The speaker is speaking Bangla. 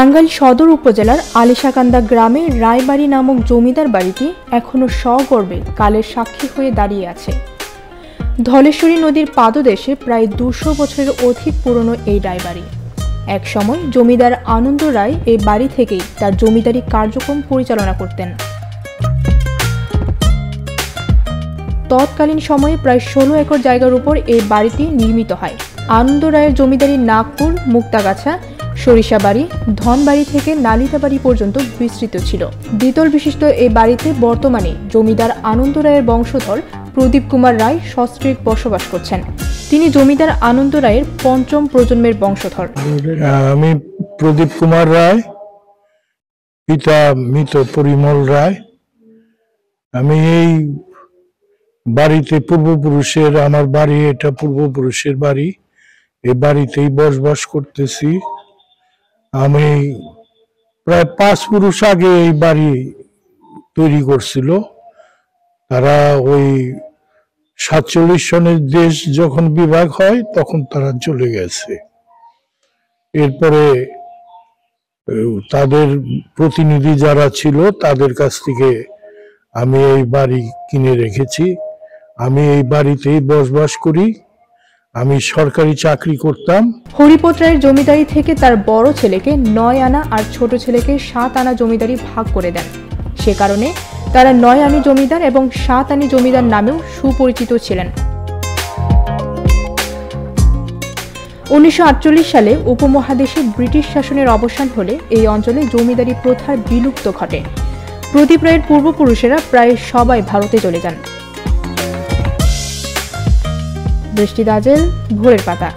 টাঙ্গাইল সদর উপজেলার আলিশাকান্দা গ্রামে রায়বাড়ি নামক জমিদার বাড়িটি এখনো সগর্বে কালের সাক্ষী হয়ে দাঁড়িয়ে আছে। ধলেশ্বরী নদীর পাদদেশে প্রায় 200 বছরের অধিক পুরনো এই রায়বাড়ি। এক সময় জমিদার আনন্দ রায় এই বাড়ি থেকেই তার জমিদারি কার্যক্রম পরিচালনা করতেন। তৎকালীন সময়ে প্রায় 16 একর জায়গার উপর এই বাড়িটি নির্মিত হয়। আনন্দ রায়ের জমিদারি নাগপুর, মুক্তাগাছা, সরিষাবাড়ি, ধনবাড়ি থেকে নালিতাবাড়ি পর্যন্ত বিস্তৃত ছিল। দ্বিতল বিশিষ্ট এই বাড়িতে বর্তমানে জমিদার আনন্দ রায়ের বংশধর প্রদীপ কুমার রায় সস্ত্রীক বসবাস করছেন। তিনি জমিদার আনন্দ রায়ের 5ম প্রজন্মের বংশধর। আমি প্রদীপ কুমার রায়, পিতা মৃত পরিমল রায়। আমি এই বাড়িতে পূর্বপুরুষের, আমার বাড়ি এটা পূর্বপুরুষের বাড়ি, এই বাড়িতেই বসবাস করতেছি। আমি প্রায় 5 পুরুষ আগে এই বাড়ি তৈরি করছিল। তারা ওই 47 সনের দেশ যখন বিভাগ হয় তখন তারা চলে গেছে। এরপরে তাদের প্রতিনিধি যারা ছিল তাদের কাছ থেকে আমি এই বাড়ি কিনে রেখেছি। আমি এই বাড়িতেই বসবাস করি। আমি সরকারি চাকরি করতাম। হরিপদ রায়ের জমিদারি থেকে তার বড় ছেলেকে 9 আনা আর ছোট ছেলেকে 7 আনা জমিদারি ভাগ করে দেন। সে কারণে তারা 9 আনি জমিদার এবং 7 আনি জমিদার নামেও সুপরিচিত ছিলেন। 1948 সালে উপমহাদেশে ব্রিটিশ শাসনের অবসান হলে এই অঞ্চলে জমিদারি প্রথার বিলুপ্ত ঘটে। প্রদীপ রায়ের পূর্বপুরুষেরা প্রায় সবাই ভারতে চলে যান। বৃষ্টি দাজেল, ভোরের পাতা।